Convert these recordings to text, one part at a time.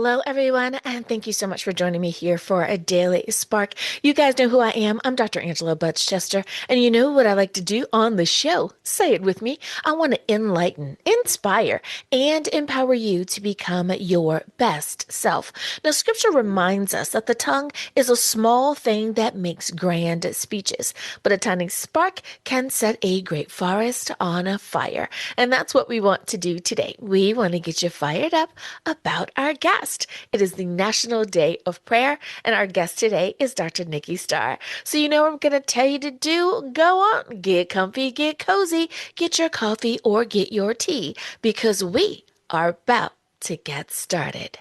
Hello, everyone, and thank you so much for joining me here for a daily spark. You guys know who I am. I'm Dr. Angela Butchester, and you know what I like to do on the show. Say it with me. I want to enlighten, inspire, and empower you to become your best self. Now, scripture reminds us that the tongue is a small thing that makes grand speeches, but a tiny spark can set a great forest on a fire. And that's what we want to do today. We want to get you fired up about our guest. It is the National Day of Prayer, and our guest today is Dr. Nikki Starr. So you know what I'm going to tell you to do? Go on, get comfy, get cozy, get your coffee or get your tea, because we are about to get started.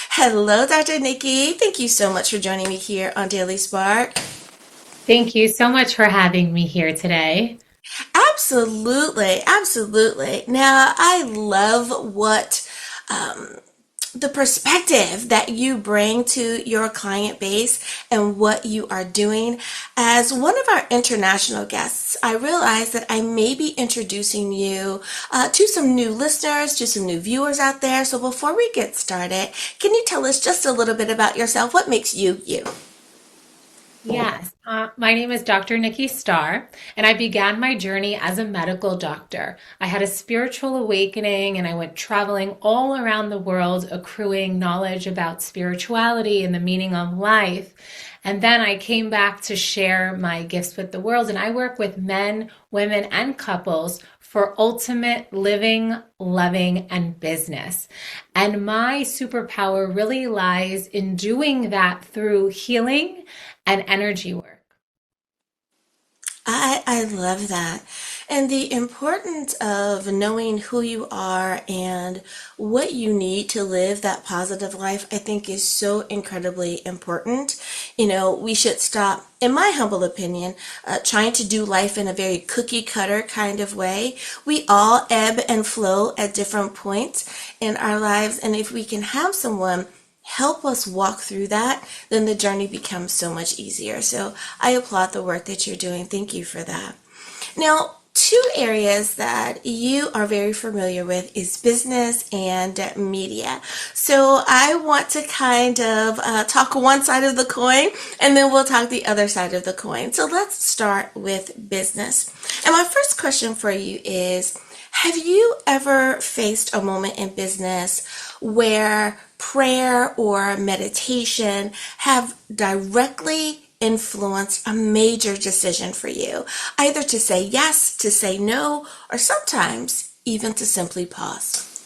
Hello, Dr. Nikki. Thank you so much for joining me here on Daily Spark. Thank you so much for having me here today. Absolutely, absolutely. Now, I love what um, the perspective that you bring to your client base and what you are doing. As one of our international guests, I realize that I may be introducing you to some new listeners, to some new viewers out there. So before we get started, can you tell us just a little bit about yourself? What makes you you? Yes, my name is Dr. Nikki Starr, and I began my journey as a medical doctor. I had a spiritual awakening and I went traveling all around the world, accruing knowledge about spirituality and the meaning of life. And then I came back to share my gifts with the world, and I work with men, women, and couples for ultimate living, loving, and business. And my superpower really lies in doing that through healing and energy work. I love that. And the importance of knowing who you are and what you need to live that positive life, I think is so incredibly important. You know, we should stop, in my humble opinion, trying to do life in a very cookie cutter kind of way. We all ebb and flow at different points in our lives. And if we can have someone help us walk through that, then the journey becomes so much easier. So I applaud the work that you're doing. Thank you for that. Now, two areas that you are very familiar with is business and media. So I want to kind of talk one side of the coin and then we'll talk the other side of the coin. So let's start with business. And my first question for you is, have you ever faced a moment in business where prayer or meditation have directly influenced a major decision for you? Either to say yes, to say no, or sometimes even to simply pause.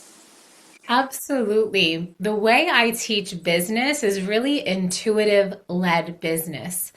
Absolutely. The way I teach business is really intuitive led business.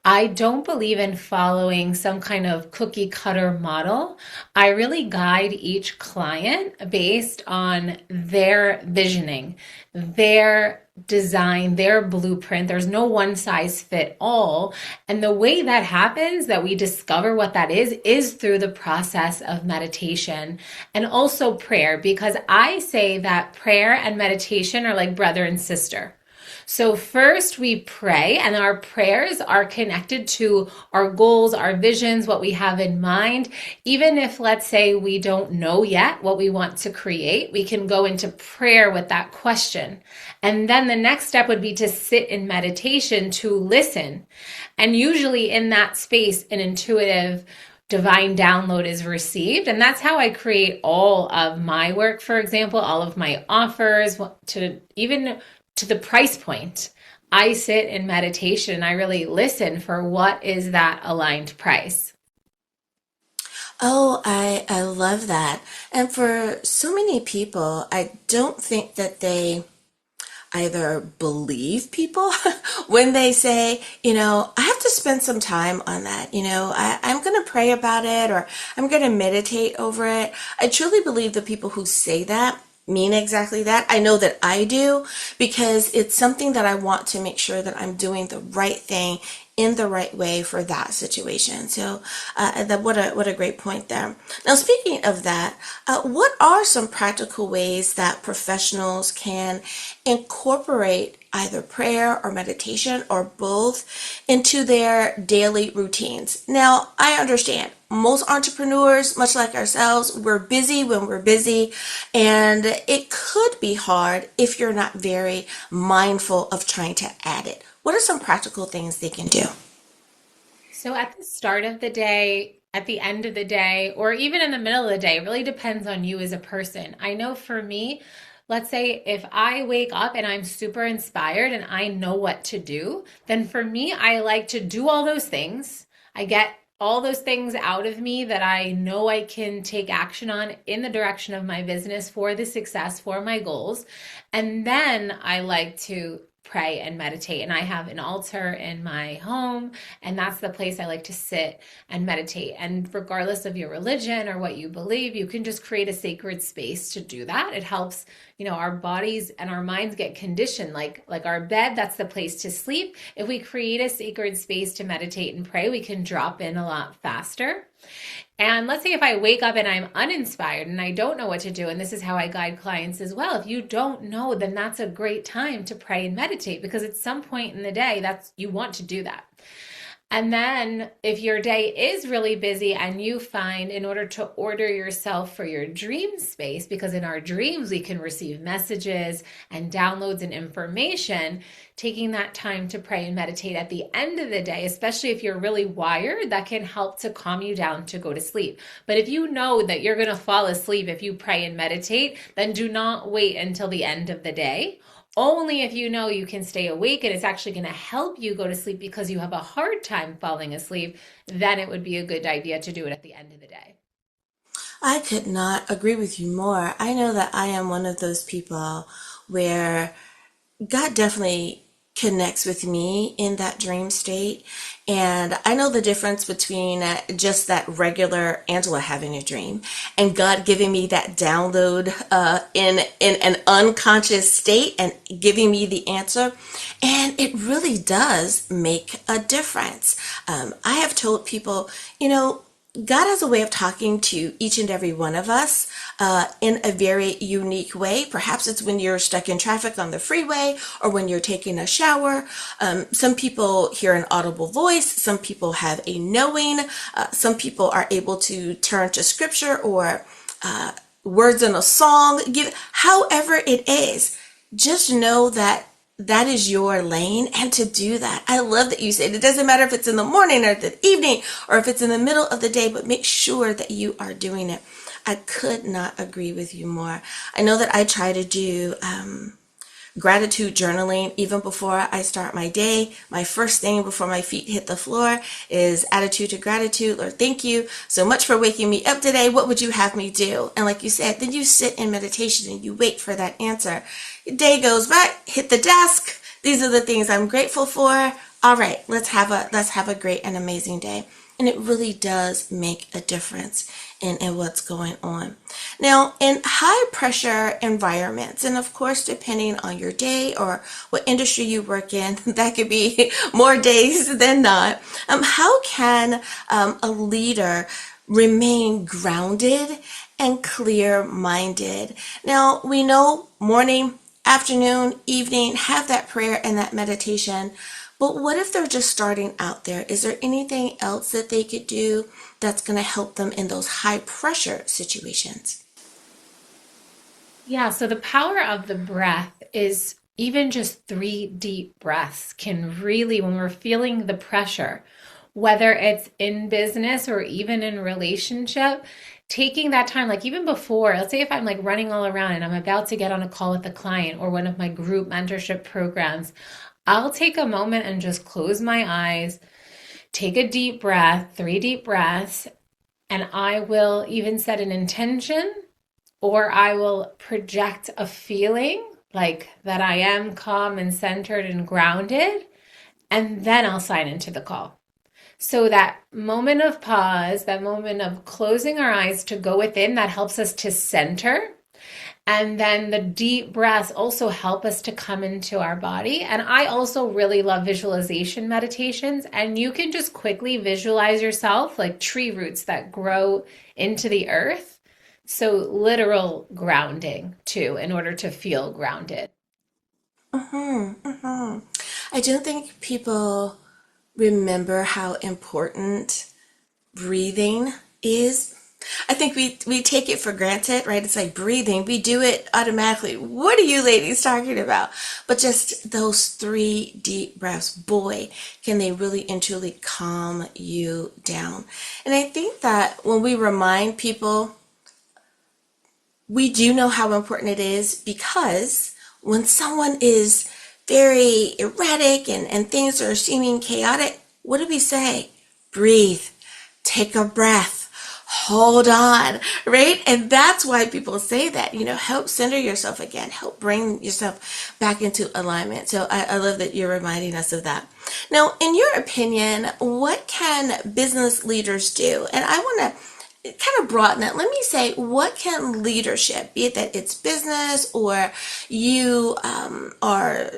I don't believe in following some kind of cookie cutter model. I really guide each client based on their visioning, their design, their blueprint. There's no one size fit all. And the way that happens, that we discover what that is through the process of meditation and also prayer, because I say that prayer and meditation are like brother and sister. So first we pray, and our prayers are connected to our goals, our visions, what we have in mind. Even if, let's say, we don't know yet what we want to create, we can go into prayer with that question. And then the next step would be to sit in meditation to listen. And usually in that space, an intuitive divine download is received. And that's how I create all of my work, for example, all of my offers, to even to the price point. I sit in meditation. I really listen for what is that aligned price. Oh, I love that. And for so many people, I don't think that they either believe people when they say, I have to spend some time on that. I'm going to pray about it or I'm going to meditate over it. I truly believe the people who say that mean exactly that. I know that I do because it's something that I want to make sure that I'm doing the right thing in the right way for that situation. So, what a great point there. Now, speaking of that, what are some practical ways that professionals can incorporate either prayer or meditation or both into their daily routines? Now, I understand most entrepreneurs, much like ourselves, we're busy when we're busy, and it could be hard if you're not very mindful of trying to add it. What are some practical things they can do? So at the start of the day, at the end of the day, or even in the middle of the day, it really depends on you as a person. I know for me, let's say if I wake up and I'm super inspired and I know what to do, then for me, I like to do all those things. I get all those things out of me that I know I can take action on in the direction of my business for the success, for my goals. And then I like to pray and meditate. And I have an altar in my home, and that's the place I like to sit and meditate. And regardless of your religion or what you believe, you can just create a sacred space to do that. It helps, our bodies and our minds get conditioned. Like our bed, that's the place to sleep. If we create a sacred space to meditate and pray, we can drop in a lot faster. And let's say if I wake up and I'm uninspired and I don't know what to do, and this is how I guide clients as well. If you don't know, then that's a great time to pray and meditate, because at some point in the day, that's you want to do that. And then if your day is really busy and you find, in order to order yourself for your dream space, because in our dreams we can receive messages and downloads and information, taking that time to pray and meditate at the end of the day, especially if you're really wired, that can help to calm you down to go to sleep. But if you know that you're going to fall asleep if you pray and meditate, then do not wait until the end of the day. Only if you know you can stay awake and it's actually going to help you go to sleep because you have a hard time falling asleep, then it would be a good idea to do it at the end of the day. I could not agree with you more. I know that I am one of those people where God definitely connects with me in that dream state. And I know the difference between just that regular Angela having a dream and God giving me that download in an unconscious state and giving me the answer. And it really does make a difference. I have told people, God has a way of talking to each and every one of us in a very unique way. Perhaps it's when you're stuck in traffic on the freeway or when you're taking a shower. Some people hear an audible voice. Some people have a knowing. Some people are able to turn to scripture or words in a song. However it is, just know that that is your lane, and to do that, I love that you said it doesn't matter if it's in the morning or the evening or if it's in the middle of the day, but make sure that you are doing it. I could not agree with you more. I know that I try to do gratitude journaling even before I start my day. My first thing before my feet hit the floor is attitude to gratitude. Lord, thank you so much for waking me up today. What would you have me do? And like you said, then you sit in meditation and you wait for that answer. Your day goes by, hit the desk. These are the things I'm grateful for. All right, let's have a great and amazing day. And it really does make a difference in what's going on. Now, in high pressure environments, and of course, depending on your day or what industry you work in, that could be more days than not. How can a leader remain grounded and clear minded? Now, we know morning, afternoon, evening, have that prayer and that meditation. But what if they're just starting out there? Is there anything else that they could do that's going to help them in those high pressure situations? Yeah, so the power of the breath is even just 3 deep breaths can really, when we're feeling the pressure, whether it's in business or even in relationship, taking that time, like even before, let's say if I'm like running all around and I'm about to get on a call with a client or one of my group mentorship programs, I'll take a moment and just close my eyes, take a deep breath, 3 deep breaths, and I will even set an intention or I will project a feeling like that I am calm and centered and grounded, and then I'll sign into the call. So that moment of pause, that moment of closing our eyes to go within, that helps us to center. And then the deep breaths also help us to come into our body. And I also really love visualization meditations. And you can just quickly visualize yourself like tree roots that grow into the earth. So, literal grounding too, in order to feel grounded. I don't think people remember how important breathing is. I think we take it for granted, right? It's like breathing. We do it automatically. What are you ladies talking about? But just those three deep breaths, boy, can they really and truly calm you down. And I think that when we remind people, we do know how important it is because when someone is very erratic and things are seeming chaotic, what do we say? Breathe, take a breath, hold on, right? And that's why people say that, help center yourself again, help bring yourself back into alignment. So I love that you're reminding us of that. Now, in your opinion, what can business leaders do? And I want to kind of broaden it. Let me say, what can leadership, be it that it's business or you are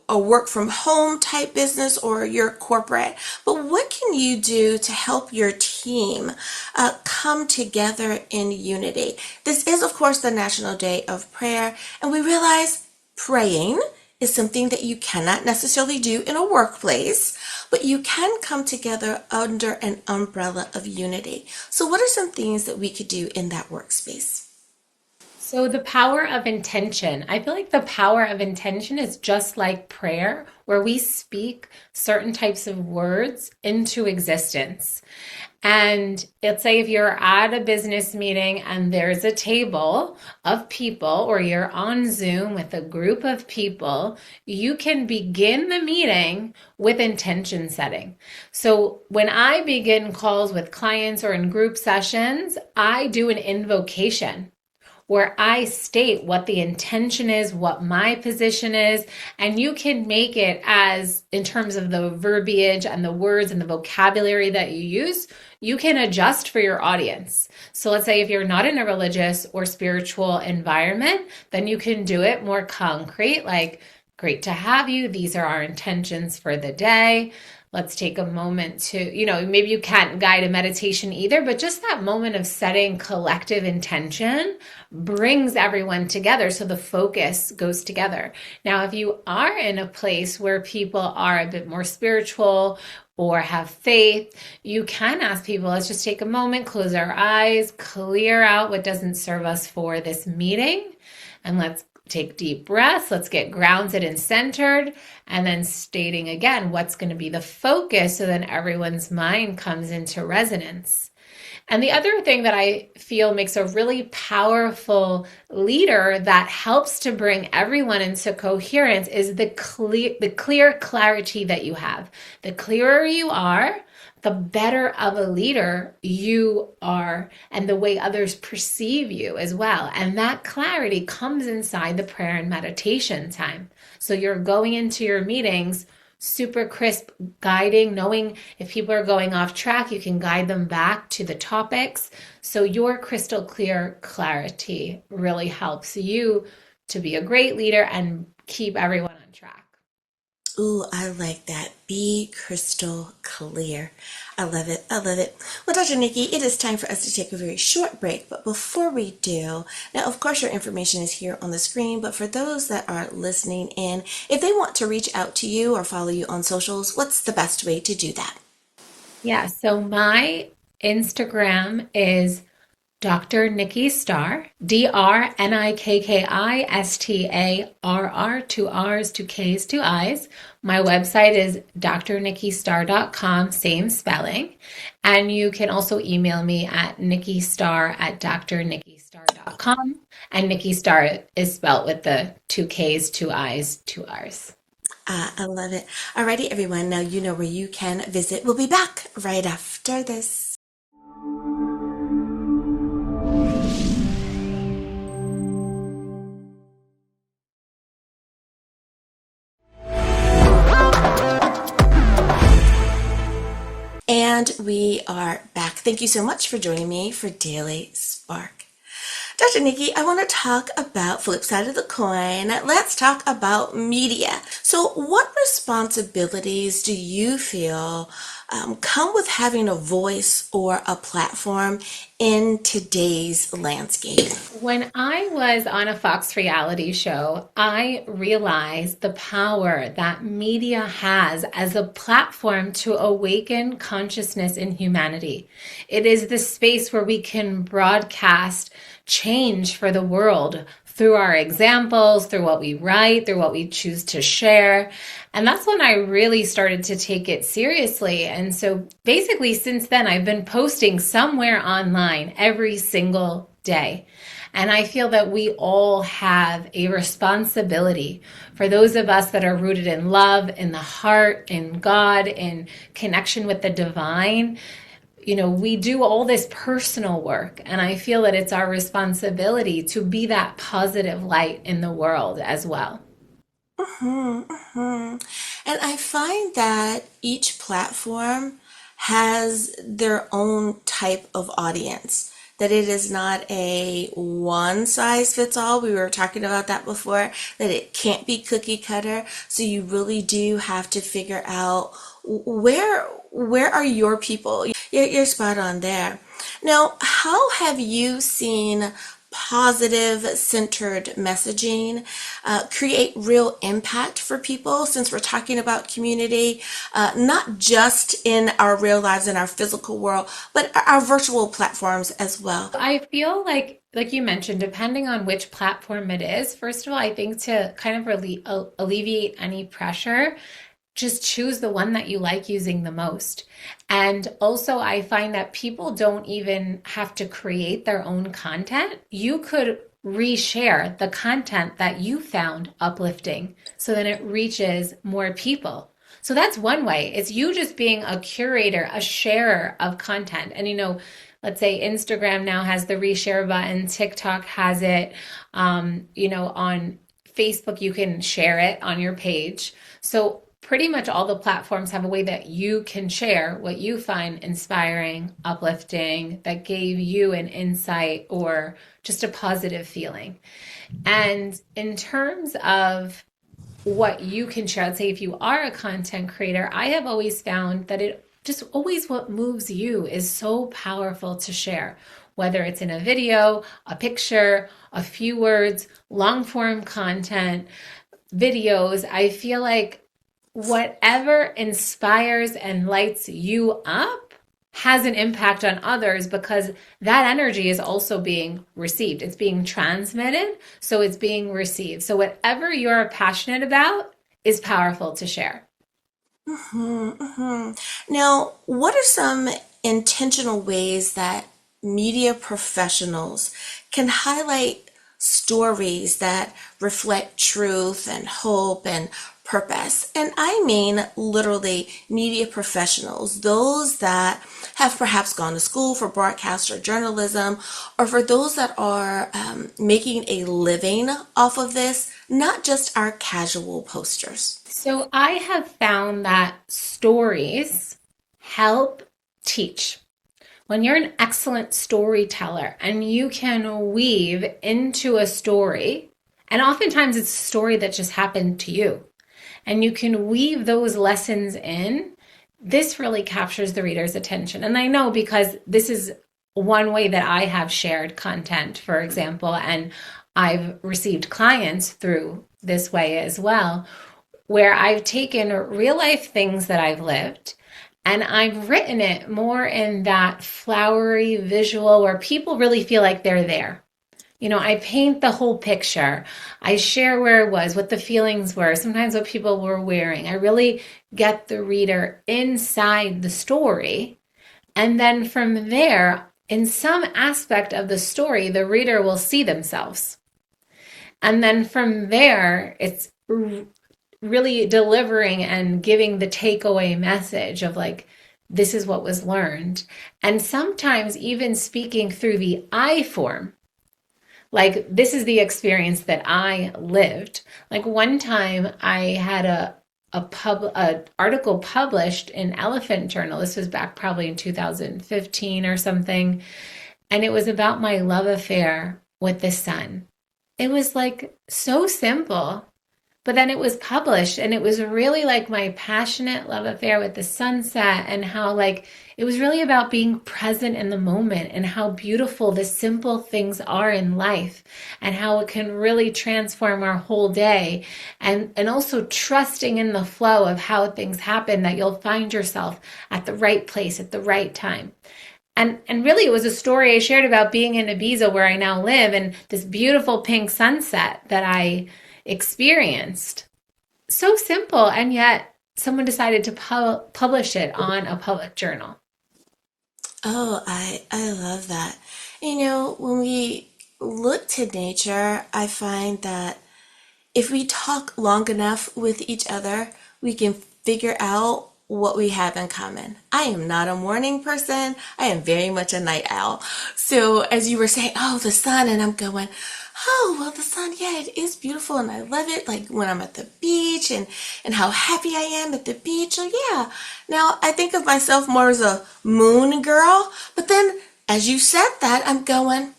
a work from home type business or you're corporate, but what can you do to help your team come together in unity? This is, of course, the National Day of Prayer, and we realize praying is something that you cannot necessarily do in a workplace, but you can come together under an umbrella of unity. So, what are some things that we could do in that workspace? So, the power of intention. I feel like the power of intention is just like prayer, where we speak certain types of words into existence. And let's say if you're at a business meeting and there's a table of people, or you're on Zoom with a group of people, you can begin the meeting with intention setting. So when I begin calls with clients or in group sessions, I do an invocation where I state what the intention is, what my position is, and you can make it as, in terms of the verbiage and the words and the vocabulary that you use, you can adjust for your audience. So let's say if you're not in a religious or spiritual environment, then you can do it more concrete, like, great to have you. These are our intentions for the day. Let's take a moment to, maybe you can't guide a meditation either, but just that moment of setting collective intention brings everyone together. So the focus goes together. Now, if you are in a place where people are a bit more spiritual or have faith, you can ask people, let's just take a moment, close our eyes, clear out what doesn't serve us for this meeting, and let's take deep breaths. Let's get grounded and centered, and then stating again what's going to be the focus so then everyone's mind comes into resonance. And the other thing that I feel makes a really powerful leader that helps to bring everyone into coherence is the clear clarity that you have. The clearer you are, the better of a leader you are, and the way others perceive you as well. And that clarity comes inside the prayer and meditation time. So you're going into your meetings super crisp, guiding, knowing if people are going off track, you can guide them back to the topics. So your crystal clear clarity really helps you to be a great leader and keep everyone on track. Ooh, I like that. Be crystal clear. I love it. I love it. Well, Dr. Nikki, it is time for us to take a very short break. But before we do, now, of course, your information is here on the screen. But for those that are listening in, if they want to reach out to you or follow you on socials, what's the best way to do that? Yeah, so my Instagram is Dr. Nikki Starr, DrNikkistarr, two R's, two K's, two I's. My website is drnikkistarr.com, same spelling. And you can also email me at nikkistarr@drnikkistarr.com. And Nikki Starr is spelled with the two K's, two I's, two R's. I love it. Alrighty, everyone. Now you know where you can visit. We'll be back right after this. And we are back. Thank you so much for joining me for Daily Spark. Dr. Nikki, I want to talk about flip side of the coin. Let's talk about media. So, what responsibilities do you feel come with having a voice or a platform in today's landscape? When I was on a Fox reality show, I realized the power that media has as a platform to awaken consciousness in humanity. It is the space where we can broadcast change for the world through our examples, through what we write, through what we choose to share. And that's when I really started to take it seriously. And so basically, since then, I've been posting somewhere online every single day. And I feel that we all have a responsibility for those of us that are rooted in love, in the heart, in God, in connection with the divine. We do all this personal work, and I feel that it's our responsibility to be that positive light in the world as well. And I find that each platform has their own type of audience, that it is not a one size fits all. We were talking about that before, that it can't be cookie cutter. So you really do have to figure out where are your people? You're spot on there. Now, how have you seen positive centered messaging create real impact for people, since we're talking about community, not just in our real lives in our physical world, but our virtual platforms as well? I feel like you mentioned, depending on which platform it is, first of all, I think to kind of alleviate any pressure, just choose the one that you like using the most. And also, I find that people don't even have to create their own content. You could reshare the content that you found uplifting so that it reaches more people. So that's one way. It's you just being a curator, a sharer of content. And let's say Instagram now has the reshare button, TikTok has it, on Facebook, you can share it on your page. So pretty much all the platforms have a way that you can share what you find inspiring, uplifting, that gave you an insight or just a positive feeling. And in terms of what you can share, I'd say if you are a content creator, I have always found that it just always what moves you is so powerful to share, whether it's in a video, a picture, a few words, long form content, videos. I feel like whatever inspires and lights you up has an impact on others, because that energy is also being received. It's being transmitted, so it's being received. So whatever you're passionate about is powerful to share. Now, what are some intentional ways that media professionals can highlight stories that reflect truth and hope and purpose? And I mean literally media professionals, those that have perhaps gone to school for broadcast or journalism, or for those that are making a living off of this, not just our casual posters. So I have found that stories help teach. When you're an excellent storyteller and you can weave into a story, and oftentimes it's a story that just happened to you, and you can weave those lessons in, this really captures the reader's attention. And I know because this is one way that I have shared content, for example, and I've received clients through this way as well, where I've taken real life things that I've lived and I've written it more in that flowery visual where people really feel like they're there. I paint the whole picture. I share where it was, what the feelings were, sometimes what people were wearing. I really get the reader inside the story. And then from there, in some aspect of the story, the reader will see themselves. And then from there, it's really delivering and giving the takeaway message of like, this is what was learned. And sometimes even speaking through the I form. Like, this is the experience that I lived. Like one time I had a article published in Elephant Journal. This was back probably in 2015 or something. And it was about my love affair with the sun. It was like so simple. But then it was published, and it was really like my passionate love affair with the sunset, and how like it was really about being present in the moment and how beautiful the simple things are in life, and how it can really transform our whole day, and also trusting in the flow of how things happen, that you'll find yourself at the right place at the right time. And really it was a story I shared about being in Ibiza, where I now live, and this beautiful pink sunset that I experienced. So simple, and yet someone decided to publish it on a public journal. Oh, I love that. When we look to nature, I find that if we talk long enough with each other, we can figure out what we have in common. I am not a morning person. I am very much a night owl. So as you were saying, oh, the sun, and I'm going, oh, well, the sun, yeah, it is beautiful and I love it. Like when I'm at the beach and how happy I am at the beach. So yeah. Now I think of myself more as a moon girl, but then as you said that, I'm going,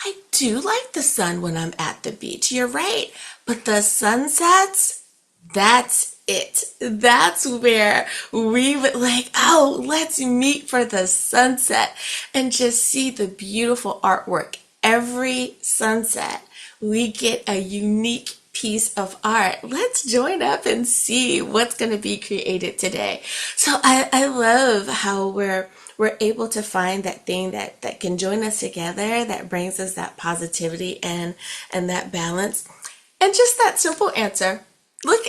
I do like the sun when I'm at the beach. You're right. But the sunsets, that's it. That's where we would like, oh, let's meet for the sunset and just see the beautiful artwork. Every sunset, we get a unique piece of art. Let's join up and see what's going to be created today. So I love how we're able to find that thing that can join us together, that brings us that positivity and that balance. And just that simple answer. Look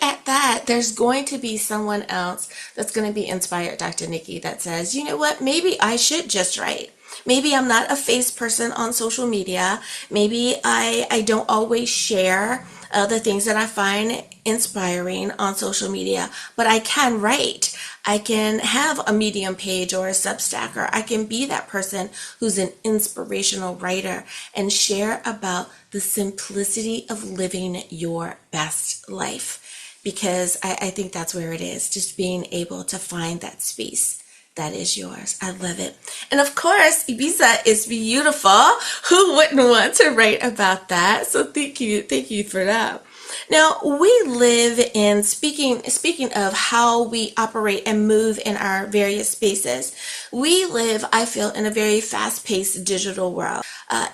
at that. There's going to be someone else that's going to be inspired, Dr. Nikki, that says, you know what, maybe I should just write. Maybe I'm not a face person on social media. Maybe I don't always share the things that I find inspiring on social media, but I can write. I can have a Medium page or a Substack, or I can be that person who's an inspirational writer and share about the simplicity of living your best life. Because I think that's where it is, just being able to find that space that is yours. I love it. And of course, Ibiza is beautiful. Who wouldn't want to write about that? So thank you for that. Now, we live in speaking of how we operate and move in our various spaces. We live, I feel, in a very fast-paced digital world.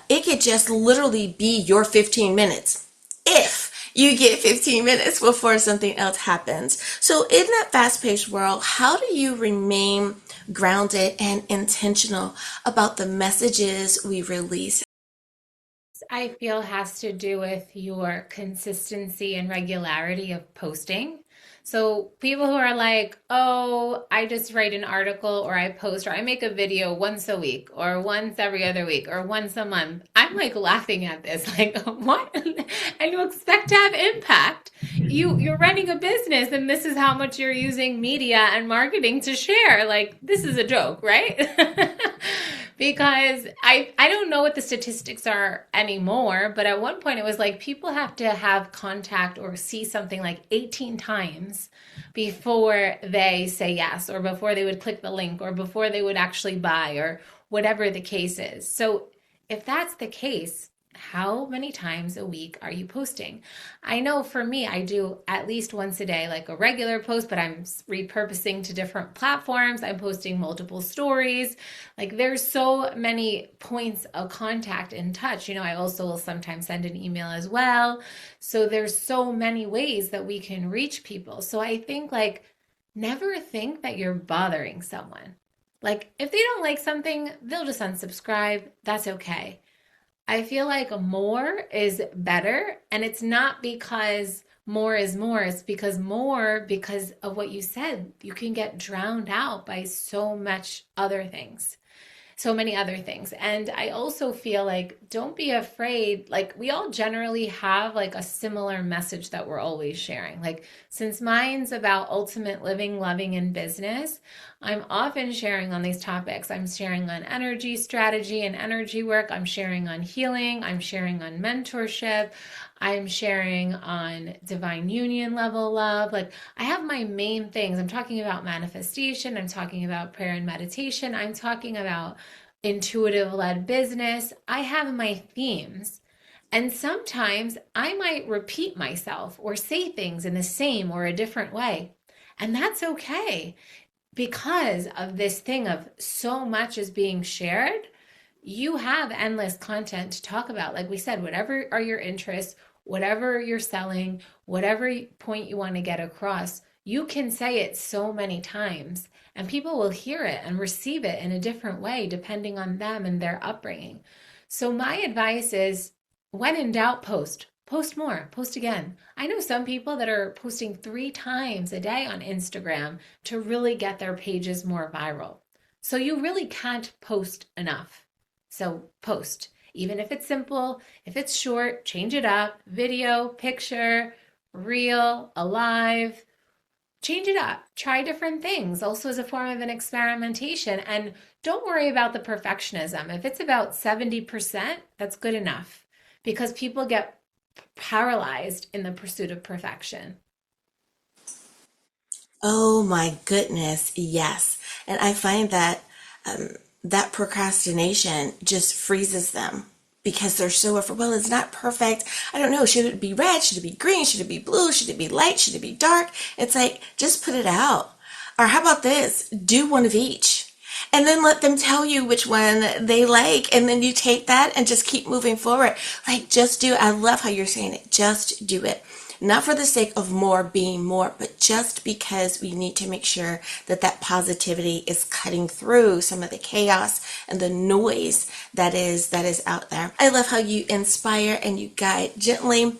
It could just literally be your 15 minutes if you get 15 minutes before something else happens. So in that fast-paced world, how do you remain grounded and intentional about the messages we release? I feel has to do with your consistency and regularity of posting. So people who are like, oh, I just write an article or I post or I make a video once a week or once every other week or once a month. I'm like laughing at this, like, what? And you expect to have impact. You're running a business and this is how much you're using media and marketing to share. Like, this is a joke, right? Because I don't know what the statistics are anymore, but at one point it was like people have to have contact or see something like 18 times before they say yes, or before they would click the link, or before they would actually buy, or whatever the case is. So if that's the case, how many times a week are you posting? I know for me, I do at least once a day, like a regular post, but I'm repurposing to different platforms. I'm posting multiple stories. Like there's so many points of contact and touch. I also will sometimes send an email as well. So there's so many ways that we can reach people. So I think like never think that you're bothering someone. Like if they don't like something, they'll just unsubscribe. That's okay. I feel like more is better. And it's not because more is more. It's because of what you said. You can get drowned out by so many other things. And I also feel like don't be afraid. Like we all generally have like a similar message that we're always sharing. Like since mine's about ultimate living, loving, and business, I'm often sharing on these topics. I'm sharing on energy strategy and energy work. I'm sharing on healing. I'm sharing on mentorship. I'm sharing on divine union level love. Like I have my main things. I'm talking about manifestation. I'm talking about prayer and meditation. I'm talking about intuitive led business, I have my themes. And sometimes I might repeat myself or say things in the same or a different way. And that's okay because of this thing of so much is being shared. You have endless content to talk about. Like we said, whatever are your interests, whatever you're selling, whatever point you want to get across, you can say it so many times and people will hear it and receive it in a different way depending on them and their upbringing. So, my advice is when in doubt, post. Post more, post again. I know some people that are posting 3 times a day on Instagram to really get their pages more viral. So, you really can't post enough. So post, even if it's simple, if it's short, change it up, video, picture, reel, alive, change it up. Try different things also as a form of an experimentation. And don't worry about the perfectionism. If it's about 70%, that's good enough because people get paralyzed in the pursuit of perfection. Oh my goodness, yes. And I find that that procrastination just freezes them because they're so afraid. Well, it's not perfect. I don't know. Should it be red? Should it be green? Should it be blue? Should it be light? Should it be dark? It's like, just put it out. Or how about this? Do one of each. And then let them tell you which one they like. And then you take that and just keep moving forward. Like, just do. I love how you're saying it. Just do it. Not for the sake of more being more, but just because we need to make sure that that positivity is cutting through some of the chaos and the noise that is out there. I love how you inspire and you guide gently,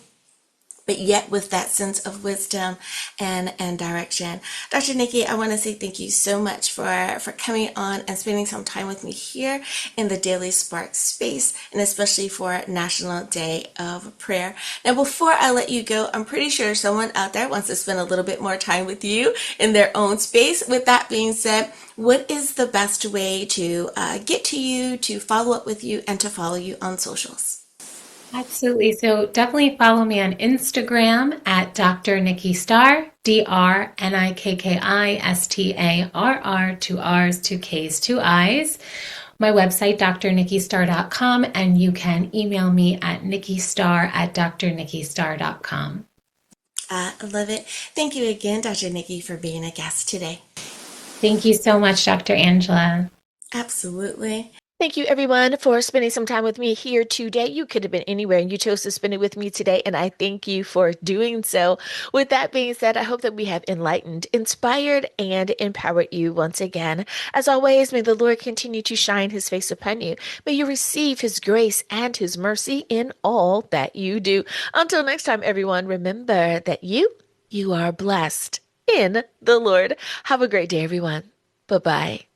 but yet with that sense of wisdom and direction. Dr. Nikki, I want to say thank you so much for coming on and spending some time with me here in the Daily Spark space, and especially for National Day of Prayer. Now, before I let you go, I'm pretty sure someone out there wants to spend a little bit more time with you in their own space. With that being said, what is the best way to get to you, to follow up with you, and to follow you on socials? Absolutely. So definitely follow me on Instagram at Dr. Nikki Starr, DrNikkistarr, 2 R's, 2 K's, 2 I's. My website, drnikkistarr.com, and you can email me at nikkistarr at drnikkistarr.com. I love it. Thank you again, Dr. Nikki, for being a guest today. Thank you so much, Dr. Angela. Absolutely. Thank you, everyone, for spending some time with me here today. You could have been anywhere and you chose to spend it with me today, and I thank you for doing so. With that being said, I hope that we have enlightened, inspired, and empowered you once again. As always, may the Lord continue to shine his face upon you. May you receive his grace and his mercy in all that you do. Until next time, everyone, remember that you are blessed in the Lord. Have a great day, everyone. Bye bye.